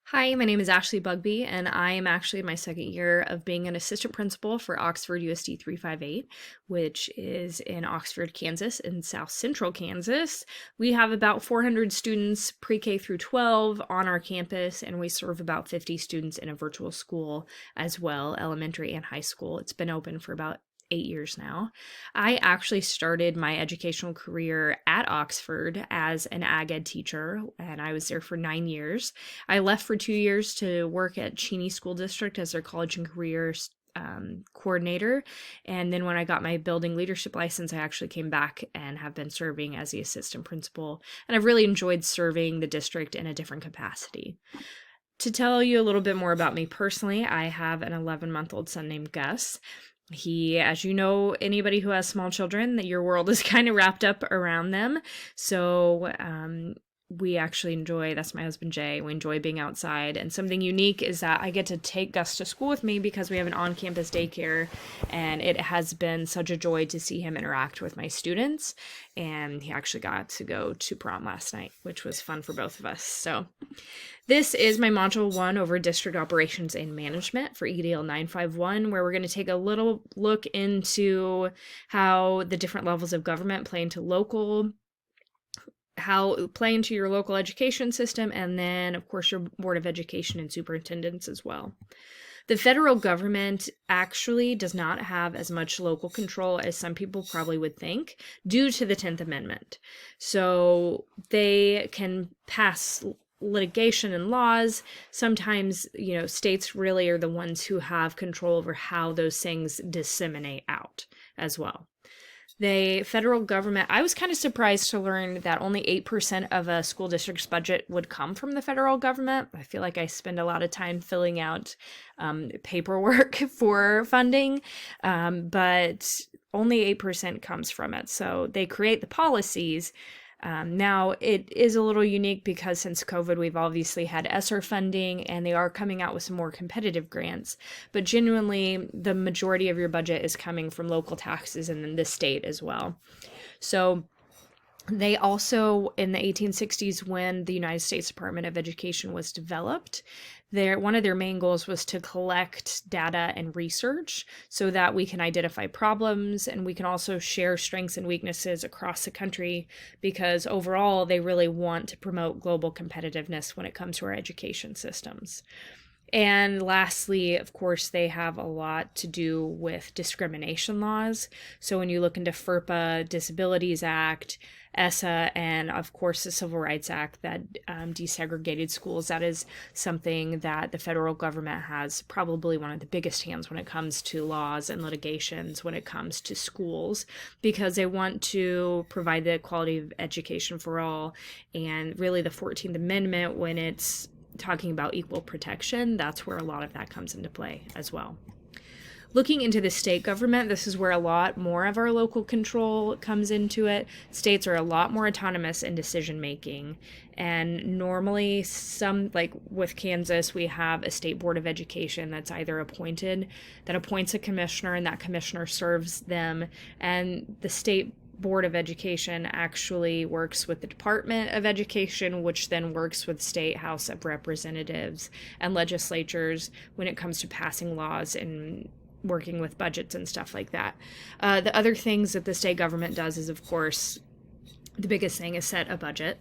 Hi, my name is Ashley Bugby, and I am actually in my second year of being an assistant principal for Oxford USD 358, which is in Oxford, Kansas, in South Central Kansas. We have about 400 students pre-K through 12 on our campus, and we serve about 50 students in a virtual school as well, elementary and high school. It's been open for about 8 years now. I actually started my educational career at Oxford as an ag ed teacher, and I was there for 9 years. I left for 2 years to work at Cheney School District as their college and career coordinator. And then when I got my building leadership license, I actually came back and have been serving as the assistant principal. And I've really enjoyed serving the district in a different capacity. To tell you a little bit more about me personally, I have an 11-month-old son named Gus. He, as you know, anybody who has small children, that your world is kind of wrapped up around them. So we actually enjoy, that's my husband Jay, we enjoy being outside. And something unique is that I get to take Gus to school with me because we have an on-campus daycare, and it has been such a joy to see him interact with my students. And he actually got to go to prom last night, which was fun for both of us. So this is my Module 1 over District Operations and Management for EDL 951, where we're going to take a little look into how the different levels of government play into your local education system, and then, of course, your Board of Education and superintendents as well. The federal government actually does not have as much local control as some people probably would think due to the 10th Amendment. So they can pass litigation and laws. Sometimes, states really are the ones who have control over how those things disseminate out as well. The federal government, I was kind of surprised to learn that only 8% of a school district's budget would come from the federal government. I feel like I spend a lot of time filling out paperwork for funding, but only 8% comes from it. So they create the policies. Now, it is a little unique because since COVID, we've obviously had ESSER funding, and they are coming out with some more competitive grants. But genuinely, the majority of your budget is coming from local taxes and then the state as well. So they also, in the 1860s, when the United States Department of Education was developed, one of their main goals was to collect data and research so that we can identify problems, and we can also share strengths and weaknesses across the country, because overall they really want to promote global competitiveness when it comes to our education systems. And lastly, of course, they have a lot to do with discrimination laws. So when you look into FERPA, Disabilities Act, ESSA, and of course the Civil Rights Act that desegregated schools, that is something that the federal government has probably one of the biggest hands when it comes to laws and litigations when it comes to schools, because they want to provide the quality of education for all. And really the 14th Amendment, when it's talking about equal protection, that's where a lot of that comes into play as well. Looking into the state government, this is where a lot more of our local control comes into it. States are a lot more autonomous in decision making. And normally, like with Kansas, we have a state board of education that's either that appoints a commissioner, and that commissioner serves them. And the state Board of Education actually works with the Department of Education, which then works with State House of Representatives and legislatures when it comes to passing laws and working with budgets and stuff like that. The other things that the state government does is, of course, the biggest thing is set a budget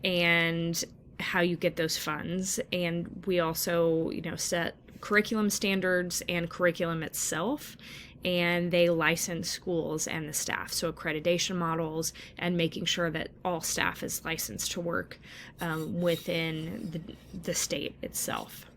and how you get those funds. And we also, set curriculum standards and curriculum itself. And they license schools and the staff, so accreditation models, and making sure that all staff is licensed to work within the state itself.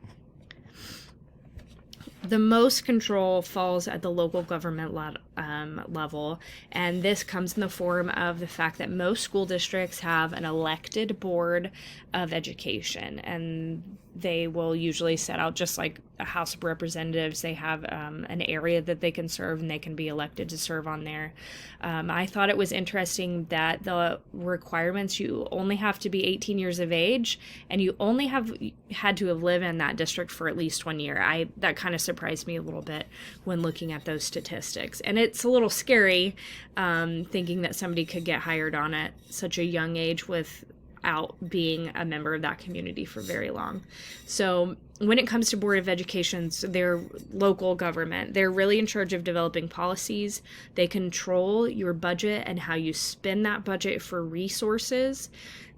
The most control falls at the local government level, and this comes in the form of the fact that most school districts have an elected board of education, and they will usually set out, just like a House of Representatives, they have an area that they can serve, and they can be elected to serve on there. I thought it was interesting that the requirements, you only have to be 18 years of age, and you only had to have lived in that district for at least 1 year. That kind of surprised me a little bit when looking at those statistics. And it's a little scary thinking that somebody could get hired on at such a young age with out being a member of that community for very long. So when it comes to Board of Education's, their local government, they're really in charge of developing policies. They control your budget and how you spend that budget for resources.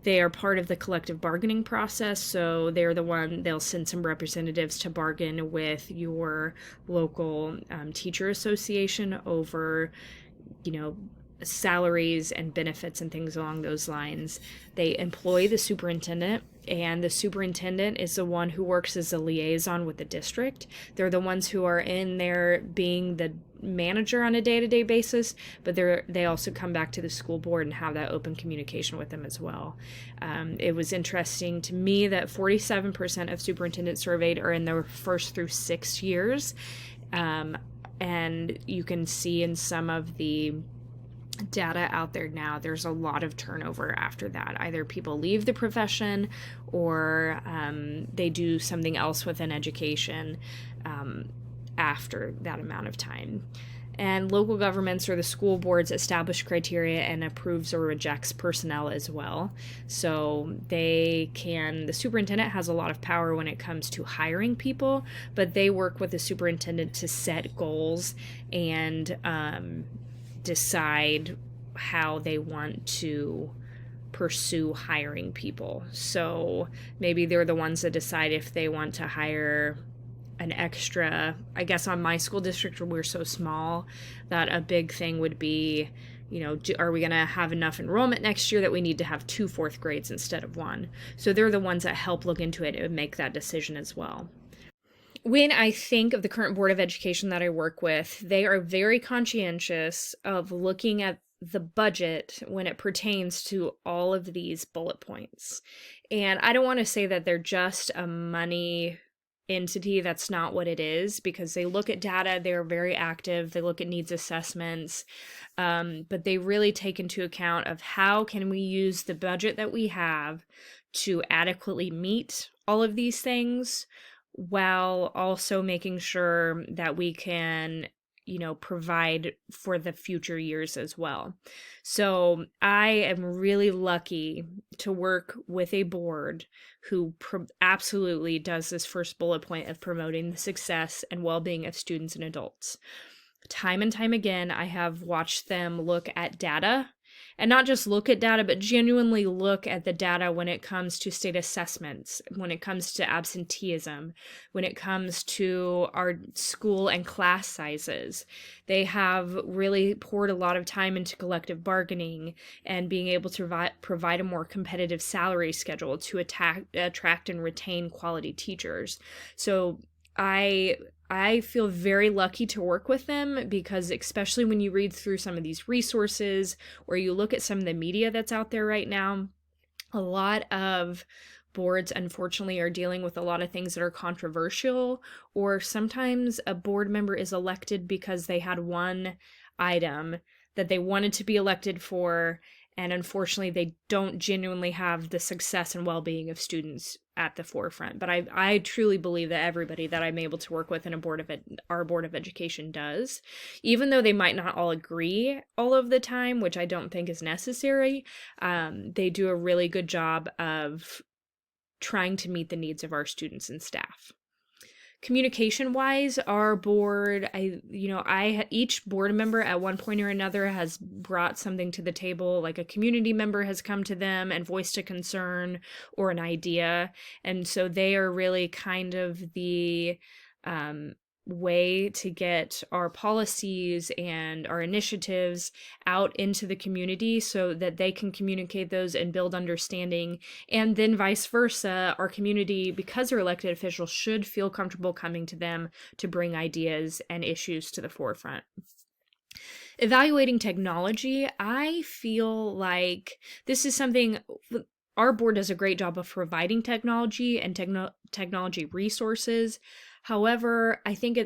They are part of the collective bargaining process, so they'll send some representatives to bargain with your local teacher association over, salaries and benefits and things along those lines. They employ the superintendent, and the superintendent is the one who works as a liaison with the district. They're the ones who are in there being the manager on a day-to-day basis, but they also come back to the school board and have that open communication with them as well. It was interesting to me that 47% of superintendents surveyed are in their first through 6 years, and you can see in some of the data out there now, there's a lot of turnover after that. Either people leave the profession or they do something else within education after that amount of time. And local governments or the school boards establish criteria and approves or rejects personnel as well. So the superintendent has a lot of power when it comes to hiring people, but they work with the superintendent to set goals and decide how they want to pursue hiring people. So maybe they're the ones that decide if they want to hire an extra. I guess on my school district, we're so small that a big thing would be, are we going to have enough enrollment next year that we need to have 2 fourth grades instead of 1? So they're the ones that help look into it and make that decision as well. When I think of the current Board of Education that I work with, they are very conscientious of looking at the budget when it pertains to all of these bullet points. And I don't want to say that they're just a money entity. That's not what it is, because they look at data, they're very active, they look at needs assessments, but they really take into account of how can we use the budget that we have to adequately meet all of these things, while also making sure that we can, provide for the future years as well. So I am really lucky to work with a board who absolutely does this first bullet point of promoting the success and well-being of students and adults. Time and time again, I have watched them look at data, and not just look at data, but genuinely look at the data when it comes to state assessments, when it comes to absenteeism, when it comes to our school and class sizes. They have really poured a lot of time into collective bargaining and being able to provide a more competitive salary schedule to attract and retain quality teachers. So I feel very lucky to work with them, because especially when you read through some of these resources or you look at some of the media that's out there right now, a lot of boards unfortunately are dealing with a lot of things that are controversial, or sometimes a board member is elected because they had one item that they wanted to be elected for, and unfortunately they don't genuinely have the success and well-being of students at the forefront. But I truly believe that everybody that I'm able to work with in our Board of Education does, even though they might not all agree all of the time, which I don't think is necessary. They do a really good job of trying to meet the needs of our students and staff. Communication wise, our board, each board member at one point or another has brought something to the table, like a community member has come to them and voiced a concern or an idea. And so they are really kind of the way to get our policies and our initiatives out into the community so that they can communicate those and build understanding. And then vice versa, our community, because they're elected officials, should feel comfortable coming to them to bring ideas and issues to the forefront. Evaluating technology, I feel like this is something our board does a great job of providing technology and technology resources. However, I think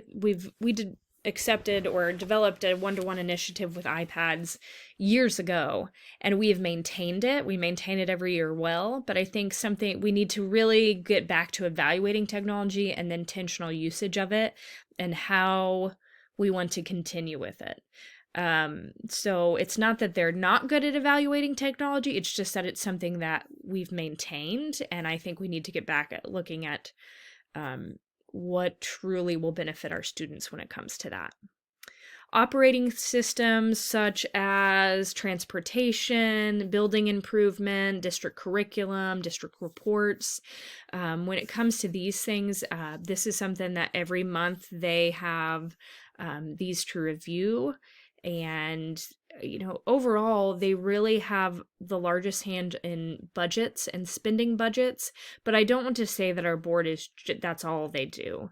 accepted or developed a one-to-one initiative with iPads years ago, and we have maintained it. We maintain it every year well, but I think we need to really get back to evaluating technology and the intentional usage of it and how we want to continue with it. So it's not that they're not good at evaluating technology, it's just that it's something that we've maintained, and I think we need to get back at looking at what truly will benefit our students when it comes to that. Operating systems such as transportation, building improvement, district curriculum, district reports. When it comes to these things, this is something that every month they have these to review. And, overall, they really have the largest hand in budgets and spending budgets. But I don't want to say that our board that's all they do.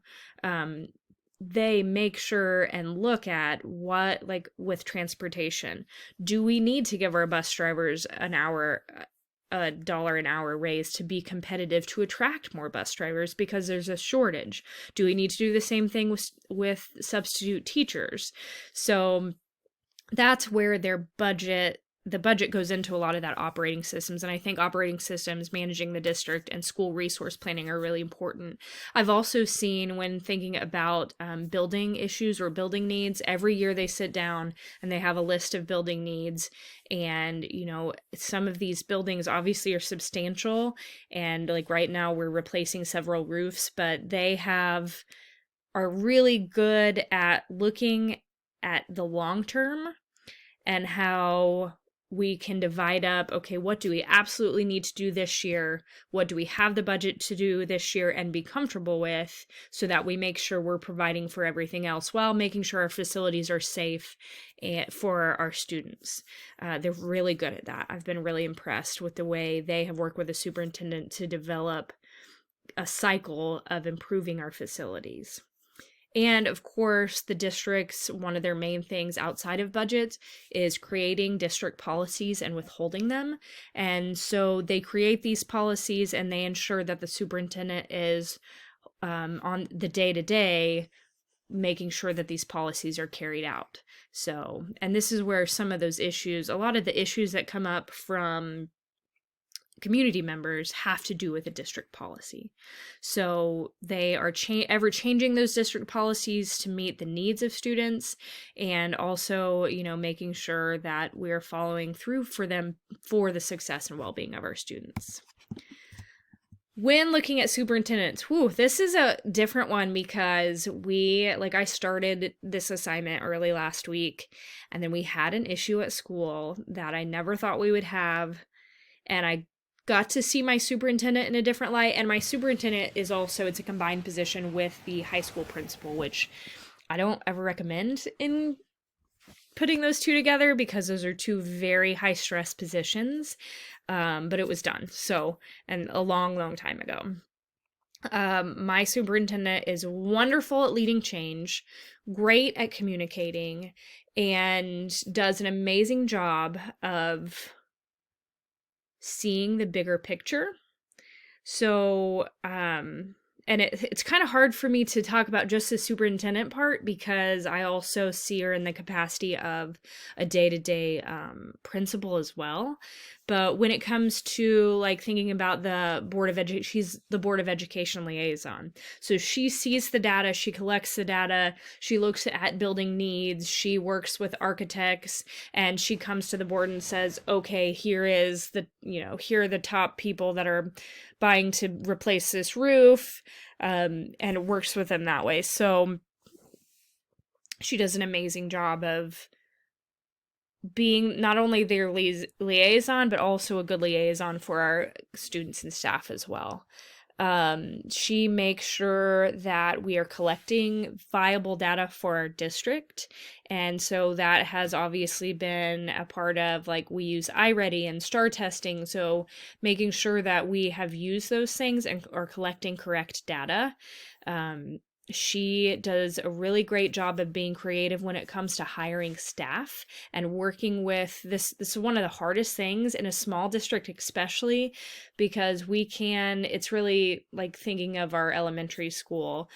They make sure and look at what, like with transportation, do we need to give our bus drivers a dollar an hour raise to be competitive to attract more bus drivers because there's a shortage? Do we need to do the same thing with substitute teachers? So that's where the budget goes into a lot of that operating systems. And I think operating systems, managing the district, and school resource planning are really important. I've also seen, when thinking about building issues or building needs, every year they sit down and they have a list of building needs. And, some of these buildings obviously are substantial. And like right now we're replacing several roofs, but they are really good at looking at the long term and how we can divide up, okay, what do we absolutely need to do this year? What do we have the budget to do this year and be comfortable with, so that we make sure we're providing for everything else while making sure our facilities are safe for our students. They're really good at that. I've been really impressed with the way they have worked with the superintendent to develop a cycle of improving our facilities. And of course, the districts, one of their main things outside of budget is creating district policies and withholding them. And so they create these policies and they ensure that the superintendent is on the day-to-day making sure that these policies are carried out. So, and this is where some of those issues, a lot of the issues that come up from community members, have to do with a district policy. So they are ever changing those district policies to meet the needs of students, and also, making sure that we're following through for them for the success and well-being of our students. When looking at superintendents, this is a different one because I started this assignment early last week, and then we had an issue at school that I never thought we would have, and I got to see my superintendent in a different light. And my superintendent is also, it's a combined position with the high school principal, which I don't ever recommend in putting those two together because those are two very high stress positions. But it was done. So, and a long, long time ago. My superintendent is wonderful at leading change, great at communicating, and does an amazing job of seeing the bigger picture. So, and it's kind of hard for me to talk about just the superintendent part because I also see her in the capacity of a day-to-day principal as well. But when it comes to thinking about the Board of Education, she's the Board of Education liaison. So she sees the data, she collects the data, she looks at building needs, she works with architects, and she comes to the board and says, okay, here are the top people that are buying to replace this roof, and it works with them that way. So she does an amazing job of being not only their liaison, but also a good liaison for our students and staff as well. She makes sure that we are collecting viable data for our district. And so that has obviously been a part of, we use iReady and STAR testing. So making sure that we have used those things and are collecting correct data. She does a really great job of being creative when it comes to hiring staff and working with this. This is one of the hardest things in a small district, especially because it's really thinking of our elementary school,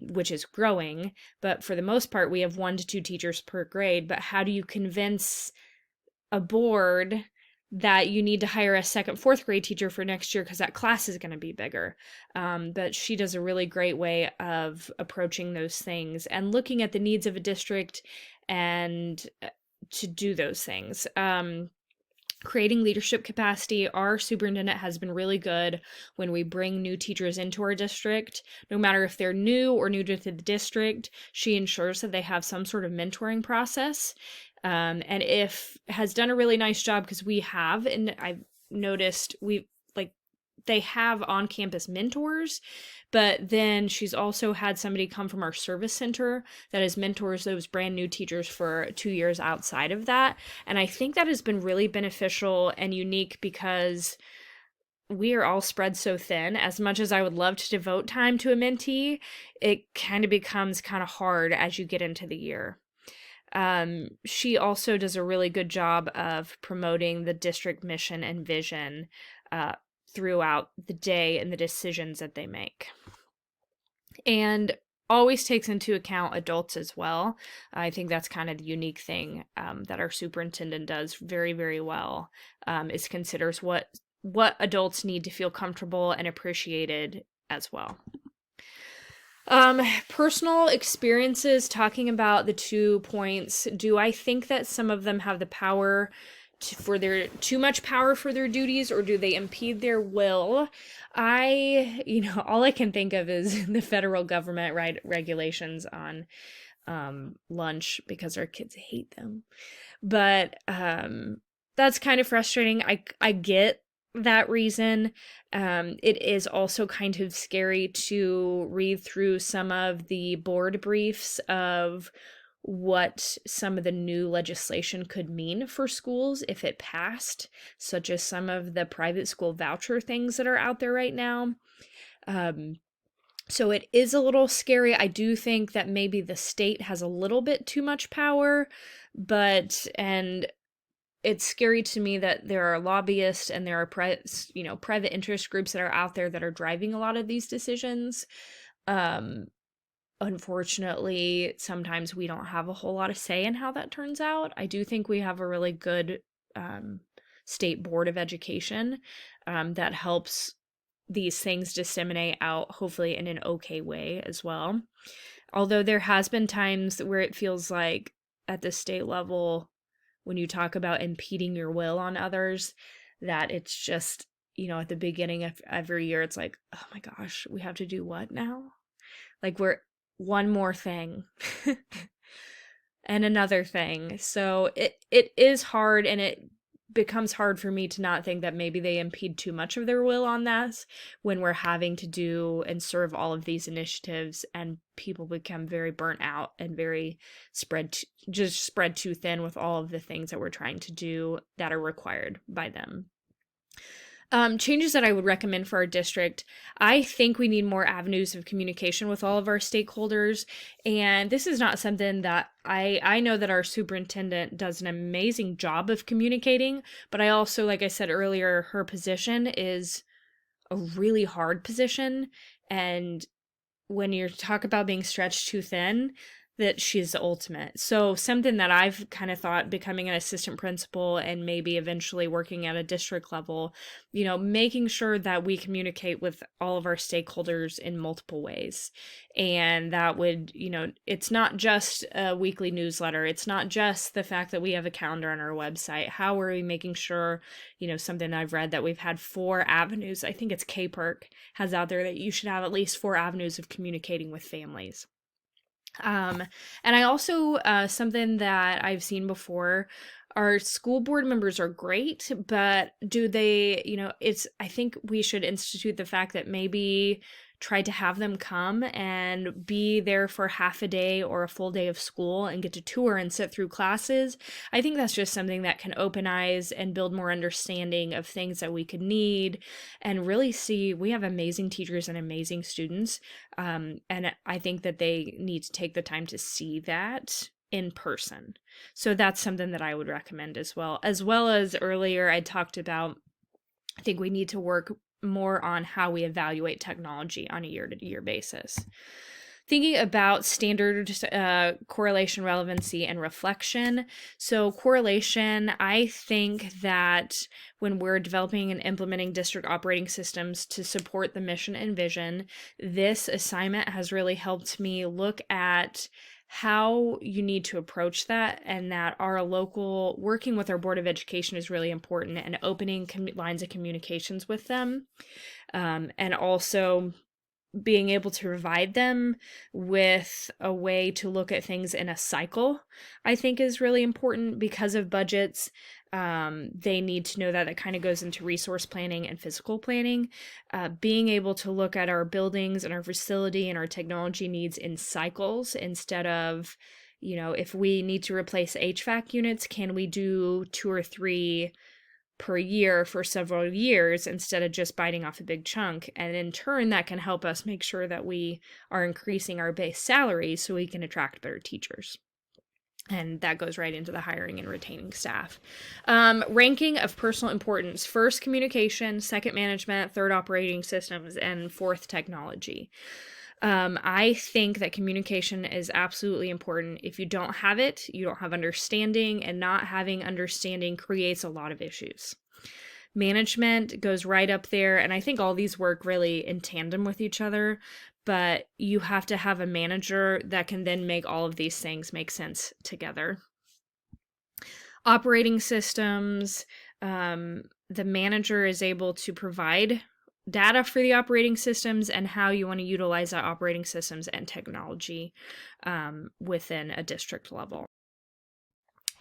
which is growing, but for the most part, we have 1 to 2 teachers per grade. But how do you convince a board that you need to hire a second, 4th grade teacher for next year because that class is going to be bigger? But she does a really great way of approaching those things and looking at the needs of a district and to do those things. Creating leadership capacity, our superintendent has been really good when we bring new teachers into our district. No matter if they're new or new to the district, she ensures that they have some sort of mentoring process. And if has done a really nice job, because we have, and I've noticed they have on-campus mentors, but then she's also had somebody come from our service center that has mentors those brand new teachers for 2 years outside of that. And I think that has been really beneficial and unique because we are all spread so thin. As much as I would love to devote time to a mentee, it kind of becomes kind of hard as you get into the year. She also does a really good job of promoting the district mission and vision throughout the day and the decisions that they make. And always takes into account adults as well. I think that's kind of the unique thing that our superintendent does very, very well, is considers what adults need to feel comfortable and appreciated as well. Personal experiences, talking about the 2 points. Do I think that some of them have the power too much power for their duties, or do they impede their will? All I can think of is the federal government regulations on lunch, because our kids hate them. But that's kind of frustrating. I get that reason. It is also kind of scary to read through some of the board briefs of what some of the new legislation could mean for schools if it passed, such as some of the private school voucher things that are out there right now. So it is a little scary. I do think that maybe the state has a little bit too much power, and it's scary to me that there are lobbyists and there are private interest groups that are out there that are driving a lot of these decisions. Unfortunately, sometimes we don't have a whole lot of say in how that turns out. I do think we have a really good state board of education that helps these things disseminate out, hopefully in an okay way as well. Although there has been times where it feels like at the state level, when you talk about impeding your will on others, that it's just, at the beginning of every year, it's like, oh my gosh, we have to do what now? Like, we're one more thing and another thing. So it is hard, and it becomes hard for me to not think that maybe they impede too much of their will on that when we're having to do and serve all of these initiatives, and people become very burnt out and very spread too thin with all of the things that we're trying to do that are required by them. Changes that I would recommend for our district. I think we need more avenues of communication with all of our stakeholders. And this is not something that I know that our superintendent does an amazing job of communicating, but I also, like I said earlier, her position is a really hard position. And when you talk about being stretched too thin, that she's the ultimate. So something that I've kind of thought, becoming an assistant principal and maybe eventually working at a district level, making sure that we communicate with all of our stakeholders in multiple ways. And that would, it's not just a weekly newsletter. It's not just the fact that we have a calendar on our website. How are we making sure, something I've read that we've had 4 avenues, I think it's KPERC has out there, that you should have at least 4 avenues of communicating with families. And I also, something that I've seen before, our school board members are great, but do they, I think we should institute the fact that maybe try to have them come and be there for half a day or a full day of school and get to tour and sit through classes. I think that's just something that can open eyes and build more understanding of things that we could need, and really see we have amazing teachers and amazing students. And I think that they need to take the time to see that in person. So that's something that I would recommend as well. As earlier I talked about, I think we need to work more on how we evaluate technology on a year-to-year basis. Thinking about standard correlation, relevancy, and reflection. So correlation, I think that when we're developing and implementing district operating systems to support the mission and vision, this assignment has really helped me look at how you need to approach that, and that our local working with our Board of Education is really important, and opening lines of communications with them, and also being able to provide them with a way to look at things in a cycle, I think is really important because of budgets. They need to know that that kind of goes into resource planning and physical planning. Being able to look at our buildings and our facility and our technology needs in cycles instead of, if we need to replace HVAC units, can we do 2 or 3 per year for several years instead of just biting off a big chunk? And in turn, that can help us make sure that we are increasing our base salary so we can attract better teachers. And that goes right into the hiring and retaining staff. Ranking of personal importance: first, communication; second, management; third, operating systems; and fourth, technology. I think that communication is absolutely important. If you don't have it, you don't have understanding, and not having understanding creates a lot of issues. Management goes right up there, and I think all these work really in tandem with each other, but you have to have a manager that can then make all of these things make sense together. Operating systems, the manager is able to provide data for the operating systems and how you want to utilize that operating systems and technology within a district level.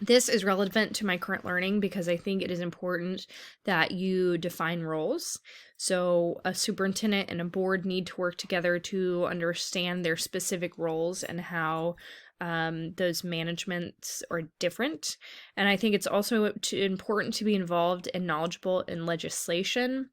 This is relevant to my current learning because I think it is important that you define roles. So a superintendent and a board need to work together to understand their specific roles and how those managements are different. And I think it's also important to be involved and knowledgeable in legislation.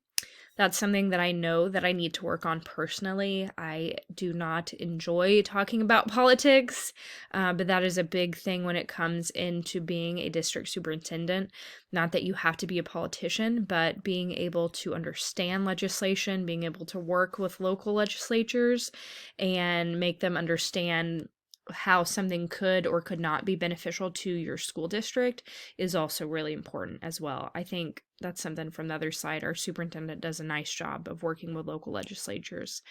That's something that I know that I need to work on personally. I do not enjoy talking about politics, but that is a big thing when it comes into being a district superintendent. Not that you have to be a politician, but being able to understand legislation, being able to work with local legislatures and make them understand how something could or could not be beneficial to your school district is also really important as well. I think that's something from the other side. Our superintendent does a nice job of working with local legislatures.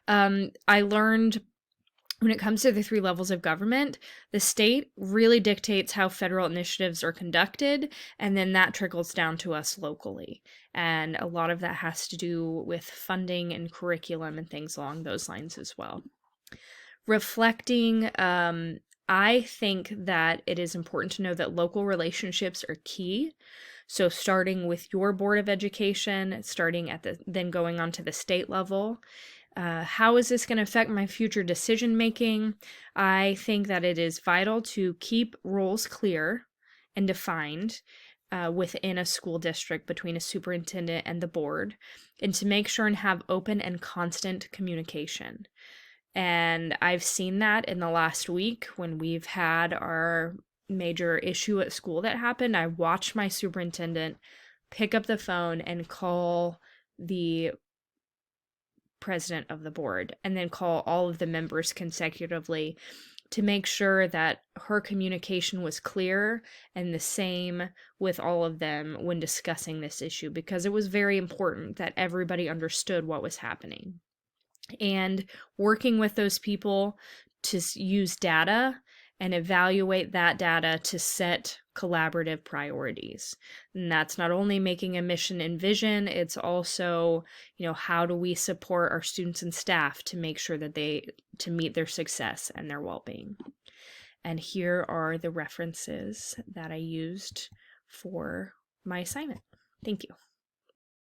I learned when it comes to the 3 levels of government, the state really dictates how federal initiatives are conducted, and then that trickles down to us locally. And a lot of that has to do with funding and curriculum and things along those lines as well. Reflecting, I think that it is important to know that local relationships are key. So starting with your Board of Education, then going on to the state level. How is this going to affect my future decision making? I think that it is vital to keep roles clear and defined within a school district between a superintendent and the board, and to make sure and have open and constant communication. And I've seen that in the last week when we've had our major issue at school that happened. I watched my superintendent pick up the phone and call the president of the board and then call all of the members consecutively to make sure that her communication was clear and the same with all of them when discussing this issue, because it was very important that everybody understood what was happening. And working with those people to use data and evaluate that data to set collaborative priorities. And that's not only making a mission and vision, it's also, how do we support our students and staff to make sure that to meet their success and their well-being. And here are the references that I used for my assignment. Thank you.